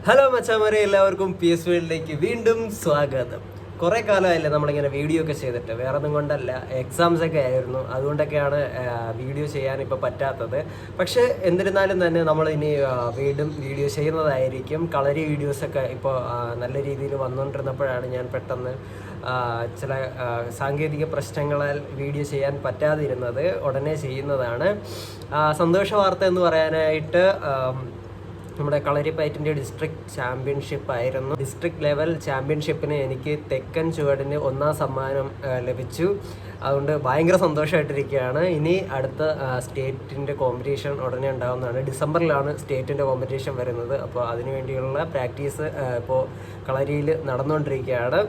Hello മച്ചാമാരെ, എല്ലാവർക്കും P S വേൾഡിലേക്ക് വീണ്ടും സ്വാഗതം. കുറേ കാലമായില്ലേ നമ്മളിങ്ങനെ വീഡിയോ ഒക്കെ ചെയ്തിട്ട്. വേറെ ഒന്നും കൊണ്ടല്ല, എക്സാംസ് ഒക്കെ ആയിരുന്നു, അതുകൊണ്ടൊക്കെയാണ് വീഡിയോ ചെയ്യാൻ ഇപ്പോൾ പറ്റാത്തത്. പക്ഷേ എന്നിരുന്നാലും തന്നെ നമ്മൾ ഇനി വീണ്ടും വീഡിയോ ചെയ്യുന്നതായിരിക്കും. കളരി വീഡിയോസൊക്കെ ഇപ്പോൾ നല്ല രീതിയിൽ വന്നുകൊണ്ടിരുന്നപ്പോഴാണ് ഞാൻ പെട്ടെന്ന് ചില സാങ്കേതിക പ്രശ്നങ്ങളാൽ വീഡിയോ ചെയ്യാൻ പറ്റാതിരുന്നത്. ഉടനെ ചെയ്യുന്നതാണ്. സന്തോഷ വാർത്ത എന്ന് പറയാനായിട്ട് നമ്മുടെ കളരിപ്പയറ്റിൻ്റെ ഡിസ്ട്രിക്ട് ചാമ്പ്യൻഷിപ്പ് ആയിരുന്നു. ഡിസ്ട്രിക്ട് ലെവൽ ചാമ്പ്യൻഷിപ്പിന് എനിക്ക് തെക്കൻ ചുവടിന് 1ാം സമ്മാനം ലഭിച്ചു. അതുകൊണ്ട് ഭയങ്കര സന്തോഷമായിട്ടിരിക്കുകയാണ്. ഇനി അടുത്ത സ്റ്റേറ്റിൻ്റെ കോമ്പറ്റീഷൻ ഉടനെ ഉണ്ടാകുന്നതാണ്. ഡിസംബറിലാണ് സ്റ്റേറ്റിൻ്റെ കോമ്പറ്റീഷൻ വരുന്നത്. അപ്പോൾ അതിനുവേണ്ടിയുള്ള പ്രാക്ടീസ് ഇപ്പോൾ കളരിയിൽ നടന്നുകൊണ്ടിരിക്കുകയാണ്.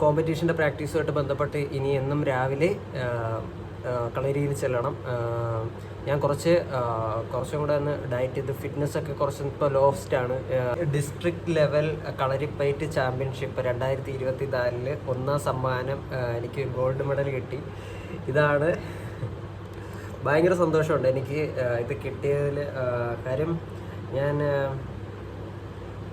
കോമ്പറ്റീഷൻ്റെ പ്രാക്ടീസുമായിട്ട് ബന്ധപ്പെട്ട് ഇനി എന്നും രാവിലെ കളരിയിൽ ചെല്ലണം. ഞാൻ കുറച്ചും കൂടെ ഒന്ന് ഡയറ്റ് ചെയ്ത് ഫിറ്റ്നസ്സൊക്കെ കുറച്ച് ഇപ്പോൾ ലോസ്റ്റാണ്. ഡിസ്ട്രിക്ട് ലെവൽ കളരിപ്പയറ്റ് ചാമ്പ്യൻഷിപ്പ് 2024 1ാം സമ്മാനം എനിക്ക് ഗോൾഡ് മെഡൽ കിട്ടി. ഇതാണ് ഭയങ്കര സന്തോഷമുണ്ട് എനിക്ക് ഇത് കിട്ടിയതിൽ. കാര്യം ഞാൻ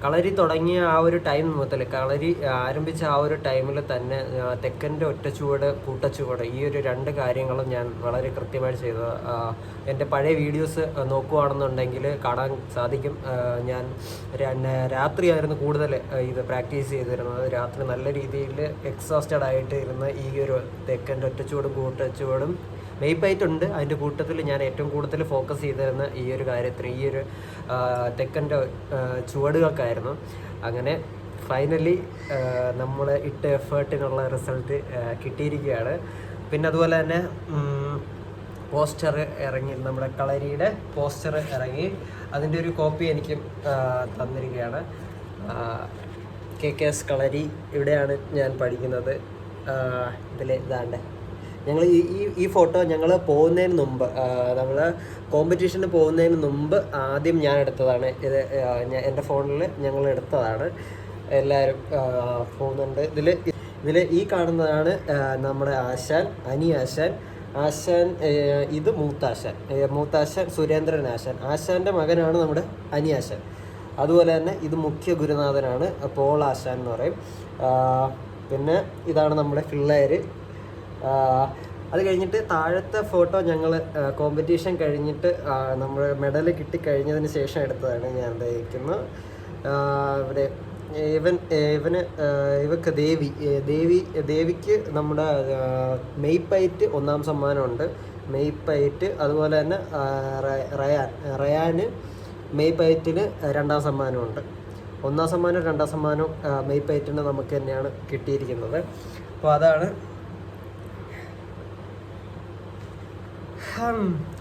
കളരി തുടങ്ങിയ ആ ഒരു ടൈം മുതൽ, കളരി ആരംഭിച്ച ആ ഒരു ടൈമിൽ തന്നെ തെക്കൻ്റെ ഒറ്റച്ചുവട്, കൂട്ടച്ചുവട്, ഈ ഒരു 2 കാര്യങ്ങളും ഞാൻ വളരെ കൃത്യമായിട്ട് ചെയ്തത്. എൻ്റെ പഴയ വീഡിയോസ് നോക്കുകയാണെന്നുണ്ടെങ്കിൽ കാണാൻ സാധിക്കും. ഞാൻ രാത്രിയായിരുന്നു കൂടുതൽ ഇത് പ്രാക്ടീസ് ചെയ്തിരുന്നത്. രാത്രി നല്ല രീതിയിൽ എക്സോസ്റ്റഡ് ആയിട്ട് ഇരുന്ന് ഈ ഒരു തെക്കൻ്റെ ഒറ്റച്ചുവടും കൂട്ടച്ചുവടും മെയ്പ്പായിട്ടുണ്ട്. അതിൻ്റെ കൂട്ടത്തിൽ ഞാൻ ഏറ്റവും കൂടുതൽ ഫോക്കസ് ചെയ്തിരുന്ന ഈ ഒരു കാര്യത്തിന്, ഈ ഒരു തെക്കൻ്റെ ചുവടുകൾക്കായിരുന്നു. അങ്ങനെ ഫൈനലി നമ്മൾ ഇട്ട എഫേർട്ടിനുള്ള റിസൾട്ട് കിട്ടിയിരിക്കുകയാണ്. പിന്നെ അതുപോലെ തന്നെ പോസ്റ്റർ ഇറങ്ങി, നമ്മുടെ കളരിയുടെ പോസ്റ്റർ ഇറങ്ങി. അതിൻ്റെ ഒരു കോപ്പി എനിക്ക് തന്നിരിക്കുകയാണ്. KKS കളരി, ഇവിടെയാണ് ഞാൻ പഠിക്കുന്നത്. ഇതിൽ ഇതാണ്ട് ഞങ്ങൾ ഈ ഫോട്ടോ ഞങ്ങൾ പോകുന്നതിന് മുമ്പ്, നമ്മൾ കോമ്പറ്റീഷന് പോകുന്നതിന് മുമ്പ് ആദ്യം ഞാൻ എടുത്തതാണ്. ഇത് എൻ്റെ ഫോണിൽ ഞങ്ങൾ എടുത്തതാണ്. എല്ലാവരും പോകുന്നുണ്ട്. ഇതിൽ ഈ കാണുന്നതാണ് നമ്മുടെ ആശാൻ, ആശാൻ. ഇത് മൂത്താശാൻ സുരേന്ദ്രൻ ആശാൻ. ആശാൻ്റെ മകനാണ് നമ്മുടെ ആശാൻ. അതുപോലെ തന്നെ ഇത് മുഖ്യ ഗുരുനാഥനാണ്, പോൾ ആശാൻ എന്ന് പറയും. പിന്നെ ഇതാണ് നമ്മുടെ പിള്ളേർ. അത് കഴിഞ്ഞിട്ട് താഴത്തെ ഫോട്ടോ ഞങ്ങൾ കോമ്പറ്റീഷൻ കഴിഞ്ഞിട്ട് നമ്മൾ മെഡൽ കിട്ടിക്കഴിഞ്ഞതിന് ശേഷം എടുത്തതാണ്. ഞാൻ ഇരിക്കുന്നത് ഇവിടെ ഇവക്ക് ദേവിക്ക് നമ്മുടെ മെയ്പ്പയറ്റ് 1ാം സമ്മാനമുണ്ട്. മെയ്പ്പയറ്റ് അതുപോലെ തന്നെ റയാന് മെയ്പ്പയറ്റിന് 2ാം സമ്മാനമുണ്ട്. 1ാം സമ്മാനം 2ാം സമ്മാനവും മെയ്പ്പയറ്റിന് നമുക്ക് തന്നെയാണ് കിട്ടിയിരിക്കുന്നത്. അപ്പോൾ അതാണ്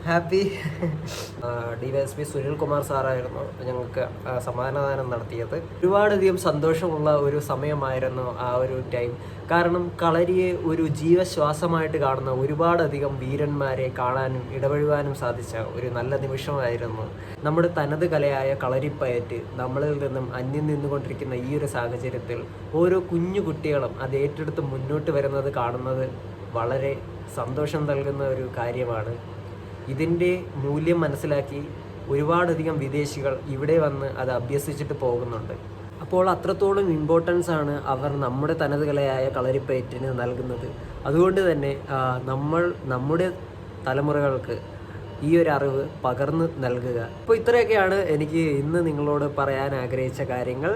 ഹാപ്പി. DYSP സുനിൽകുമാർ സാറായിരുന്നു ഞങ്ങൾക്ക് സമ്മാനദാനം നടത്തിയത്. ഒരുപാടധികം സന്തോഷമുള്ള ഒരു സമയമായിരുന്നു ആ ഒരു ടൈം. കാരണം കളരിയെ ഒരു ജീവശ്വാസമായിട്ട് കാണുന്ന ഒരുപാടധികം വീരന്മാരെ കാണാനും ഇടപഴകാനും സാധിച്ച ഒരു നല്ല നിമിഷമായിരുന്നു. നമ്മുടെ തനത് കലയായ കളരിപ്പയറ്റ് നമ്മളിൽ നിന്നും അന്യം നിന്നുകൊണ്ടിരിക്കുന്ന ഈ ഒരു സാഹചര്യത്തിൽ ഓരോ കുഞ്ഞു കുട്ടികളും അത് ഏറ്റെടുത്ത് മുന്നോട്ട് വരുന്നത് കാണുന്നത് വളരെ സന്തോഷം നൽകുന്ന ഒരു കാര്യമാണ്. ഇതിൻ്റെ മൂല്യം മനസ്സിലാക്കി ഒരുപാടധികം വിദേശികൾ ഇവിടെ വന്ന് അത് അഭ്യസിച്ചിട്ട് പോകുന്നുണ്ട്. അപ്പോൾ അത്രത്തോളം ഇമ്പോർട്ടൻസ് ആണ് അവർ നമ്മുടെ തനത് കലയായ കളരിപ്പയറ്റിന് നൽകുന്നത്. അതുകൊണ്ട് തന്നെ നമ്മുടെ തലമുറകൾക്ക് ഈ ഒരു അറിവ് പകർന്ന് നൽകുക. അപ്പോൾ ഇത്രയൊക്കെയാണ് എനിക്ക് ഇന്ന് നിങ്ങളോട് പറയാൻ ആഗ്രഹിച്ച കാര്യങ്ങൾ.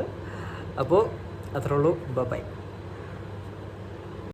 അപ്പോൾ അത്രേ ഉള്ളൂ. ബൈ.